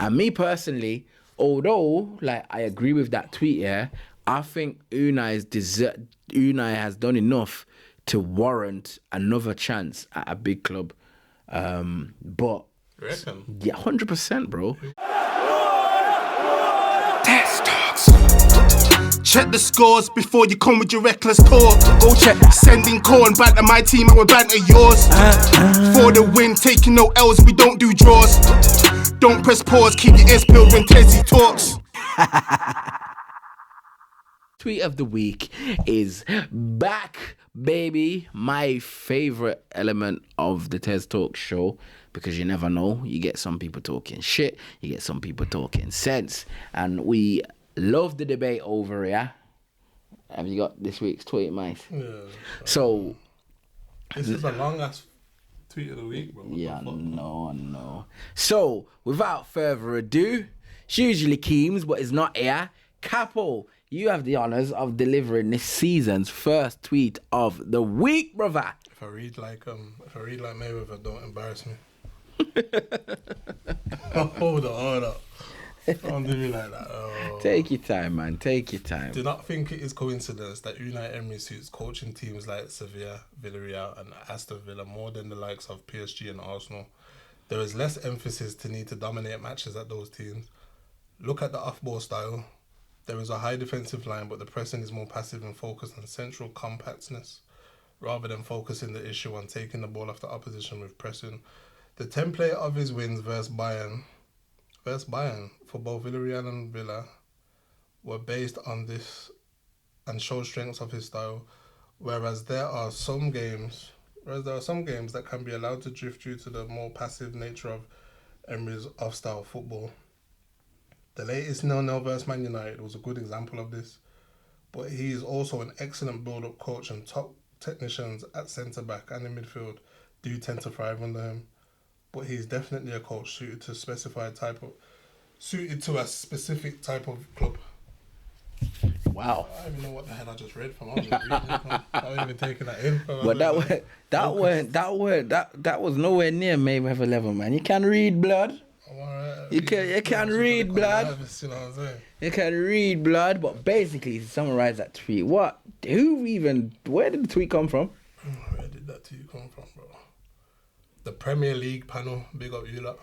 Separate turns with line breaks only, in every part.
And me personally, although like I agree with that tweet, yeah, I think Unai has done enough to warrant another chance at a big club. But
You reckon?
yeah, 100%, bro.
Test talks. Check the scores before you come with your reckless talk. Go check. Sending corn, banter my team, I will banter yours. For the win, taking no L's, we don't do draws. Don't press pause, keep your ears peeled when Tessie talks.
Tweet of the week is back, baby. My favorite element of the Tez Talk show, because you never know. You get some people talking shit, you get some people talking sense, and we love the debate over here. Have you got this week's tweet, mate?
Yeah.
So
This is a long ass tweet of the week, bro.
yeah, no. So without further ado, it's usually Keems, but it's not here. Capo, you have the honours of delivering this season's first tweet of the week, brother.
If I read like Mayweather, don't embarrass me. Hold up. Don't do me like that. Oh.
Take your time, man. Take your time.
Do not think it is coincidence that Unai Emery suits coaching teams like Sevilla, Villarreal and Aston Villa more than the likes of PSG and Arsenal. There is less emphasis to need to dominate matches at those teams. Look at the off-ball style. There is a high defensive line, but the pressing is more passive and focused on central compactness rather than focusing the issue on taking the ball off the opposition with pressing. The template of his wins versus Bayern for both Villarreal and Villa were based on this and show strengths of his style, whereas there are some games that can be allowed to drift due to the more passive nature of Emery's off-style football. The latest 0-0 versus Man United was a good example of this, but he is also an excellent build-up coach, and top technicians at centre-back and in midfield do tend to thrive under him. But he's definitely a coach suited to a specific type of club.
Wow.
I don't even know what the hell I just read from. I was just reading it. I wasn't even taking that in.
But that was nowhere near Mayweather level, man. You can read blood. You can read blood.
You know what I'm saying?
You can read blood, but basically to summarize that tweet, where did the tweet come from?
Where did that tweet come from, bro? The Premier League panel, big up you lot.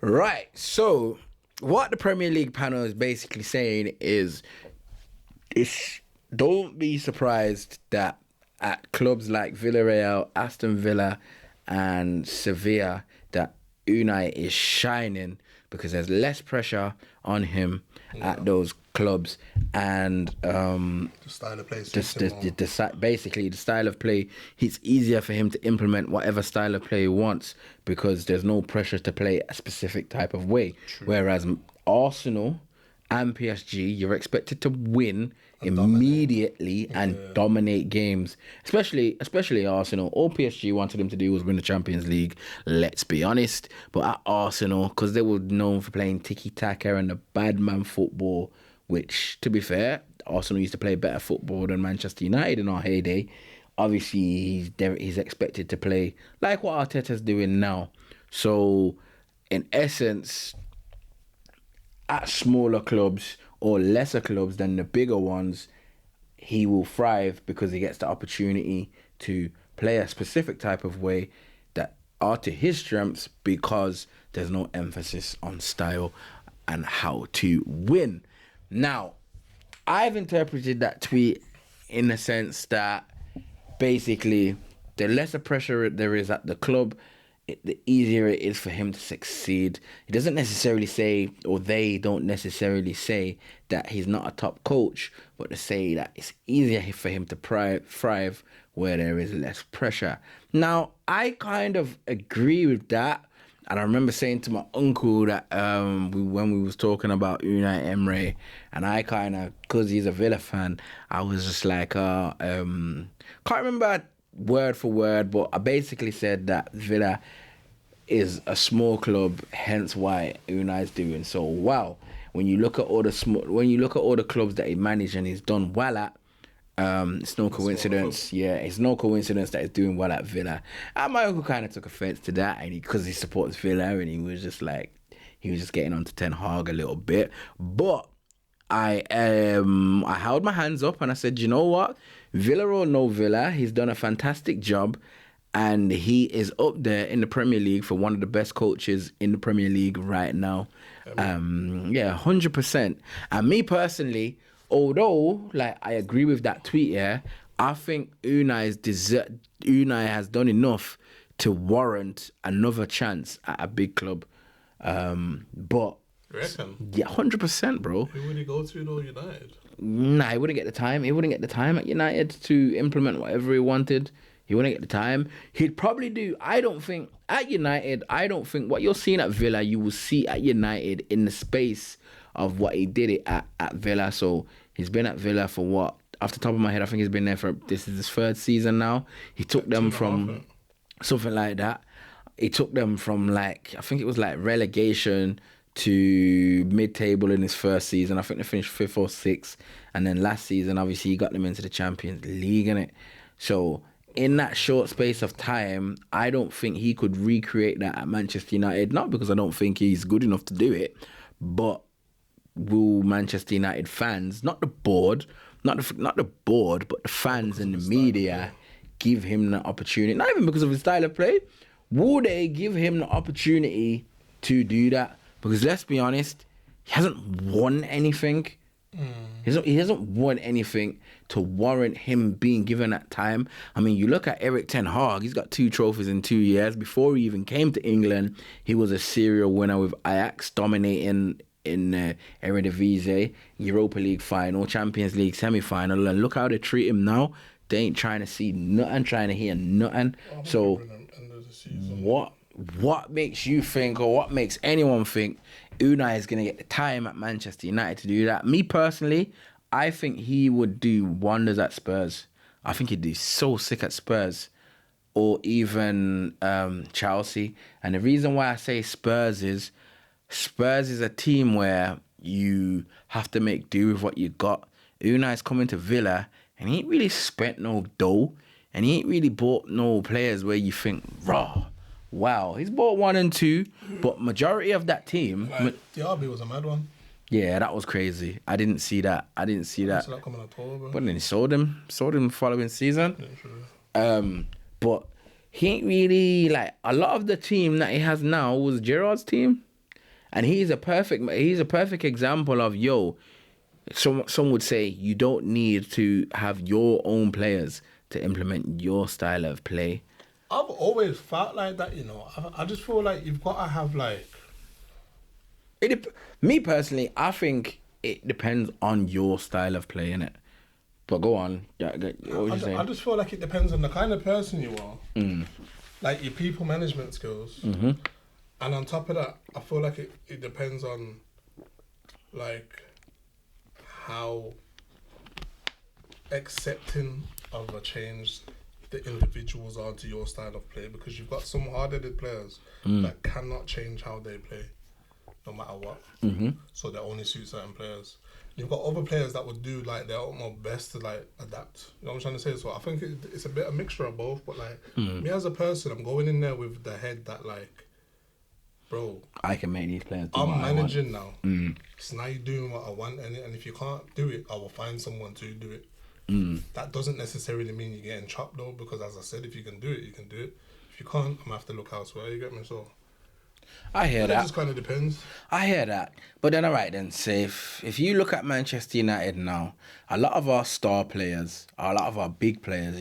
Right, so what the Premier League panel is basically saying is don't be surprised that at clubs like Villarreal, Aston Villa and Sevilla that Unai is shining because there's less pressure on him at those clubs, and
the style of play
basically the style of play, it's easier for him to implement whatever style of play he wants because there's no pressure to play a specific type of way. True. Whereas Arsenal and PSG, you're expected to win immediately and dominate games, especially Arsenal. All PSG wanted him to do was win the Champions League, let's be honest. But at Arsenal, because they were known for playing tiki-taka and the bad man football, which, to be fair, Arsenal used to play better football than Manchester United in our heyday. Obviously, he's expected to play like what Arteta's doing now. So, in essence, at smaller clubs or lesser clubs than the bigger ones, he will thrive because he gets the opportunity to play a specific type of way that are to his strengths because there's no emphasis on style and how to win. Now, I've interpreted that tweet in the sense that basically the lesser pressure there is at the club, the easier it is for him to succeed. He doesn't necessarily say, or they don't necessarily say, that he's not a top coach, but to say that it's easier for him to thrive where there is less pressure. Now, I kind of agree with that. And I remember saying to my uncle that when we was talking about Unai Emery, and I kind of, because he's a Villa fan, I was just like, can't remember word for word, but I basically said that Villa is a small club, hence why Unai's doing so well. When you look at all the clubs that he managed and he's done well at, it's no coincidence. Yeah, it's no coincidence that he's doing well at Villa. And my uncle kind of took offense to that, and because he supports Villa, and he was just like, he was just getting onto Ten Hag a little bit. But I held my hands up and I said, you know what? Villa or no Villa, he's done a fantastic job. And he is up there in the Premier League for one of the best coaches in the Premier League right now. 100%. And me personally, although like I agree with that tweet, I think Unai has done enough to warrant another chance at a big club. But
You reckon?
yeah, 100%, bro.
Who would he go to though? United.
Nah, he wouldn't get the time. He wouldn't get the time at United to implement whatever he wanted. He wouldn't get the time. He'd probably do. I don't think at United. I don't think what you're seeing at Villa, you will see at United in the space of what he did it at Villa. So he's been at Villa for what? Off the top of my head, I think he's been there for, this is his third season now. He took them from something like that. He took them from like, I think it was like relegation to mid-table in his first season. I think they finished 5th or 6th. And then last season, obviously, he got them into the Champions League, innit? So in that short space of time, I don't think he could recreate that at Manchester United. Not because I don't think he's good enough to do it, but will Manchester United fans, not the board, not the board, but the fans and the media, give him the opportunity? Not even because of his style of play. Will they give him the opportunity to do that? Because let's be honest, he hasn't won anything. He hasn't won anything to warrant him being given that time. I mean, you look at Erik Ten Hag, he's got 2 trophies in 2 years. Before he even came to England, he was a serial winner with Ajax, dominating in Eredivisie, Europa League final, Champions League semi-final. And look how they treat him now. They ain't trying to see nothing, trying to hear nothing. So what makes you think, or what makes anyone think Unai is going to get the time at Manchester United to do that? Me personally, I think he would do wonders at Spurs. I think he'd do so sick at Spurs or even Chelsea. And the reason why I say Spurs is a team where you have to make do with what you got. Unai's coming to Villa and he ain't really spent no dough and he ain't really bought no players where you think, raw. Wow, he's bought 1 and 2, but majority of that team...
Like, Diaby was a mad one.
Yeah, that was crazy. I didn't see that.
I saw that coming October.
But then he sold him the following season.
Yeah, true.
But he ain't really, like, a lot of the team that he has now was Gerrard's team. And he's a perfect example of, some would say you don't need to have your own players to implement your style of play.
I've always felt like that, I just feel like you've got to have like...
Me personally, I think it depends on your style of play, innit? But go on. Yeah, what was you saying?
I just feel like it depends on the kind of person you are. Like your people management skills.
Mm-hmm.
And on top of that, I feel like it depends on like how accepting of a change the individuals are to your style of play, because you've got some hard-headed players that cannot change how they play no matter what. So they only suit certain players. You've got other players that would do like their utmost best to like adapt. You know what I'm trying to say? So I think it's a bit of a mixture of both, but like me as a person, I'm going in there with the head that like, bro,
I can make these players do
I'm
what
managing now.
I want.
So now you're doing what I want, and if you can't do it, I will find someone to do it. That doesn't necessarily mean you're getting chopped though, because as I said, if you can do it, you can do it. If you can't, I'm gonna have to look elsewhere. You get me? So
I hear that.
It just kind of depends.
I hear that. But then, all right then, say if you look at Manchester United now, a lot of our star players, a lot of our big players,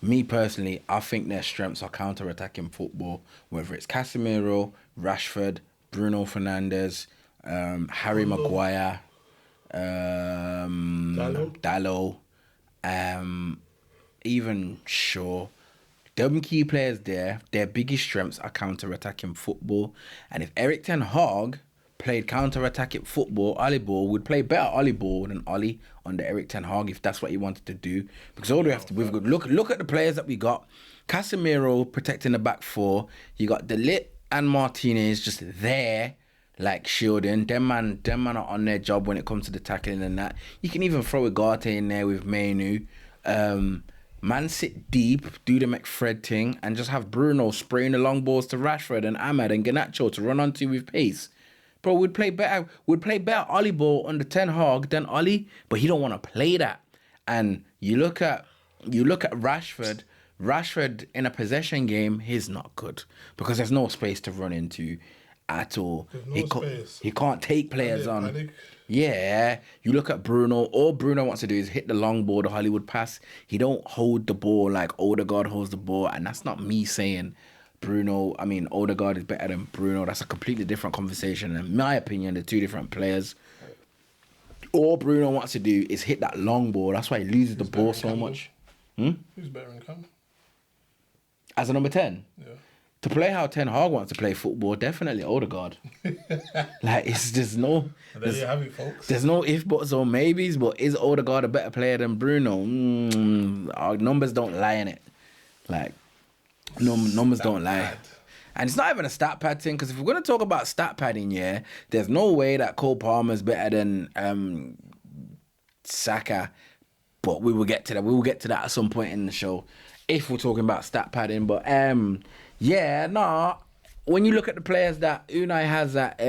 me personally, I think their strengths are counter-attacking football, whether it's Casemiro, Rashford, Bruno Fernandes, Harry Maguire, Dalot, even Shaw. Them key players there, their biggest strengths are counter-attacking football. And if Erik Ten Hag played counter-attacking football, Ollie Ball would play better Ollie Ball than Ollie under Erik Ten Hag if that's what he wanted to do. Because all we have to look at the players that we got. Casemiro protecting the back 4. You got De Ligt and Martinez just there, like shielding. Them man are on their job when it comes to the tackling and that. You can even throw Ugarte in there with Mainu. Man sit deep, do the McFred thing, and just have Bruno spraying the long balls to Rashford and Ahmad and Garnacho to run onto with pace. bro, would play better. Would play better Ollie ball under Ten Hag than Ollie, but he don't want to play that. And you look at Rashford. Rashford in a possession game, he's not good because there's no space to run into at all.
There's no space.
He can't take players on.
Panic.
Yeah, you look at Bruno. All Bruno wants to do is hit the long ball, the Hollywood pass. He don't hold the ball like Odegaard holds the ball, and that's not me saying Odegaard is better than Bruno. That's a completely different conversation. In my opinion, they're two different players. All Bruno wants to do is hit that long ball. That's why he loses the ball so much.
Who's better in Campbell?
As a number 10?
Yeah.
To play how Ten Hag wants to play football, definitely Odegaard. Like, it's just no...
There you have it, folks.
There's no if, buts, or maybes, but is Odegaard a better player than Bruno? Our numbers don't lie in it. Like, numbers don't lie.
Bad.
And it's not even a stat pad thing, because if we're going to talk about stat padding, yeah, there's no way that Cole Palmer's better than Saka, but we will get to that. We will get to that at some point in the show if we're talking about stat padding. But when you look at the players that Unai has at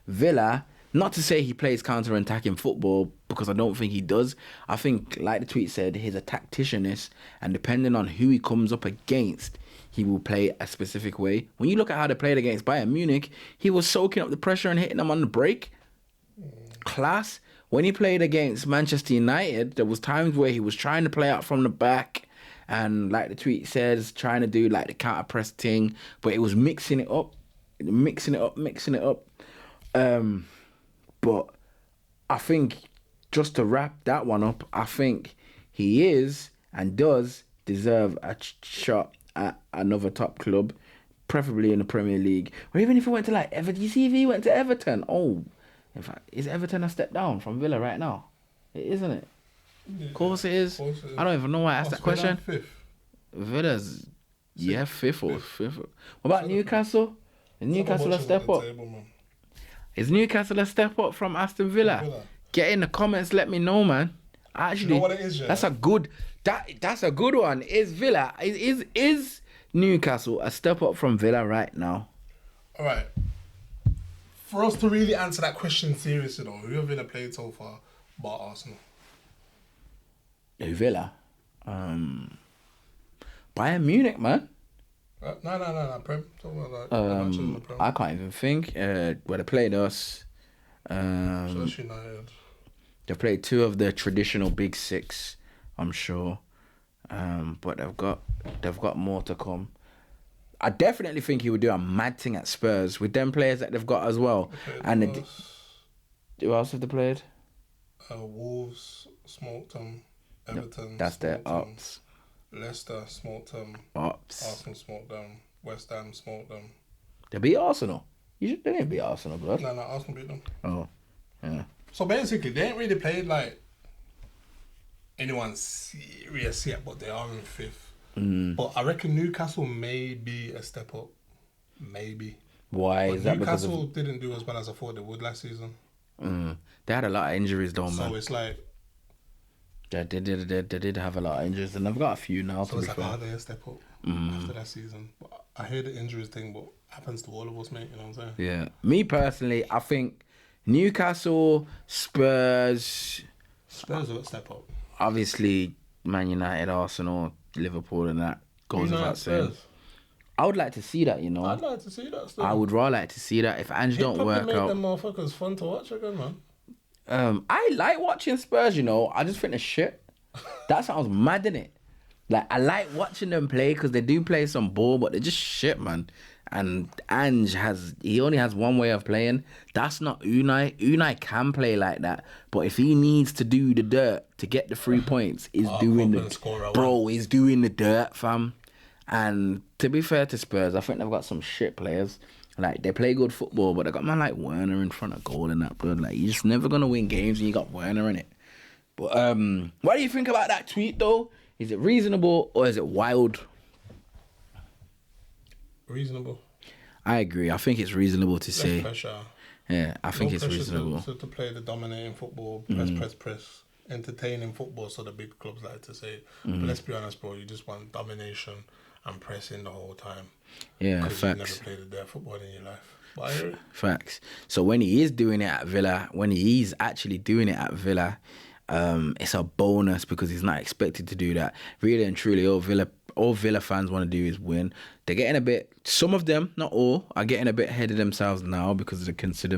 Villa, not to say he plays counter-attacking football, because I don't think he does. I think, like the tweet said, he's a tacticianist, and depending on who he comes up against, he will play a specific way. When you look at how they played against Bayern Munich, he was soaking up the pressure and hitting them on the break. Class. When he played against Manchester United, there was times where he was trying to play out from the back, and like the tweet says, trying to do like the counter press thing, but it was mixing it up. But I think, just to wrap that one up, I think he is and does deserve a shot at another top club, preferably in the Premier League, or even if he went to like Everton. You see, if he went to Everton, in fact, is Everton a step down from Villa right now? It isn't it?
Yeah,
Of course it is. I don't even know why I asked that question. Villa's, fifth. What about Newcastle? Is Newcastle a step up? Is Newcastle a step up from Aston Villa? Get in the comments, let me know, man. Actually,
you know what it is, yeah?
that's a good one. Is Villa is Newcastle a step up from Villa right now?
All right. For us to really answer that question seriously, though, who have Villa played so far but Arsenal?
Villa, Bayern Munich, man.
No. Prem. Matches in the Prem.
I can't even think. Where they played us.
Just United.
They played two of the traditional big six, I'm sure. But they've got more to come. I definitely think he would do a mad thing at Spurs with them players that they've got as well. And who else have they played?
Wolves smoked them. Everton.
That's their
smoked them.
ups.
Leicester smoked them.
Ups.
Arsenal smoked them. West Ham smoked them.
They beat Arsenal. They didn't beat Arsenal, bro.
No, Arsenal beat them.
Oh, yeah.
So basically, they ain't really played like anyone serious yet, but they are in fifth. But I reckon Newcastle may be a step up. Maybe.
Why?
But
Is that because
Newcastle didn't do as well as I thought they would last season.
They had a lot of injuries, though, man.
So it's like...
They did have a lot of injuries, and they've got a few now.
So it's like, how they a step up after that season? But I hear the injuries thing, but happens to all of us, mate. You know what I'm saying?
Yeah. Me personally, I think Newcastle, Spurs
will step up.
Obviously, Man United, Arsenal, Liverpool, and that goes without saying. I would like to see that, you know.
I'd like to see that still.
I would rather like to see that if Ange don't work
make
out.
them motherfuckers fun to watch again, man.
I like watching Spurs, you know. I just think they're shit. That sounds mad, innit? Like, I like watching them play because they do play some ball, but they're just shit, man. And Ange only has one way of playing. That's not Unai. Unai can play like that, but if he needs to do the dirt to get the 3 points, he's doing the dirt, fam. And to be fair to Spurs, I think they've got some shit players. Like, they play good football, but they got man like Werner in front of goal and that, blood. Like, you're just never gonna win games when you got Werner in it. But what do you think about that tweet, though? Is it reasonable or is it wild?
Reasonable.
I agree. I think it's reasonable to say.
Pressure.
Yeah, I think it's reasonable.
To play the dominating football, press, entertaining football, so the big clubs like to say. But let's be honest, bro, you just want domination and pressing the whole time.
Yeah,
facts.
facts.
You've never played a day of football in your life. But I hear it.
Facts. So when he is doing it at Villa, when he's actually doing it at Villa, it's a bonus because he's not expected to do that. Really and truly, all Villa fans want to do is win. They're getting a bit. Some of them, not all, are getting a bit ahead of themselves now because they consider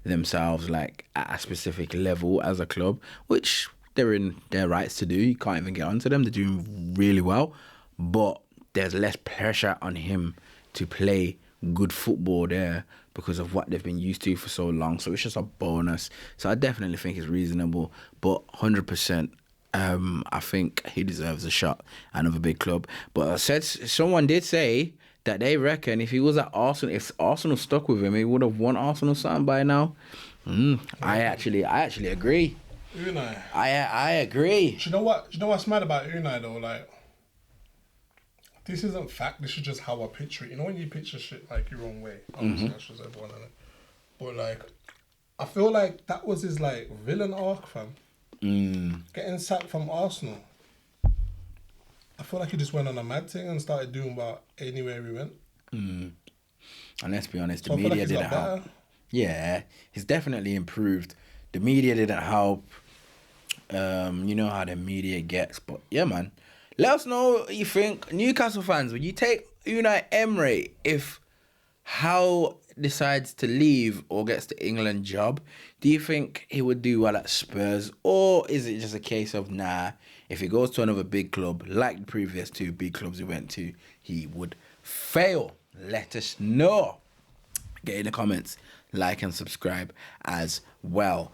themselves like at a specific level as a club, which they're in their rights to do. You can't even get onto them. They're doing really well, but there's less pressure on him to play good football there because of what they've been used to for so long. So it's just a bonus. So I definitely think it's reasonable, but 100%. I think he deserves a shot at another big club. But someone did say that they reckon if he was at Arsenal, if Arsenal stuck with him, he would have won Arsenal something by now. I actually agree.
Unai.
I agree.
Do you know what? Do you know what's mad about Unai though? Like, this isn't fact. This is just how I picture it. You know when you picture shit like your own way. Obviously, that's just everyone in it. But like, I feel like that was his like villain arc, fam. Getting sacked from Arsenal. I feel like he just went on a mad thing and started doing what anywhere he went.
And let's be honest,
So
the
I feel like
media
he's got
didn't help.
better.
Yeah, he's definitely improved. The media didn't help. You know how the media gets, but yeah, man. Let us know what you think. Newcastle fans, would you take Unai Emery if Howe decides to leave or gets the England job? Do you think he would do well at Spurs? Or is it just a case of, nah, if he goes to another big club, like the previous two big clubs he went to, he would fail? Let us know. Get in the comments, like and subscribe as well.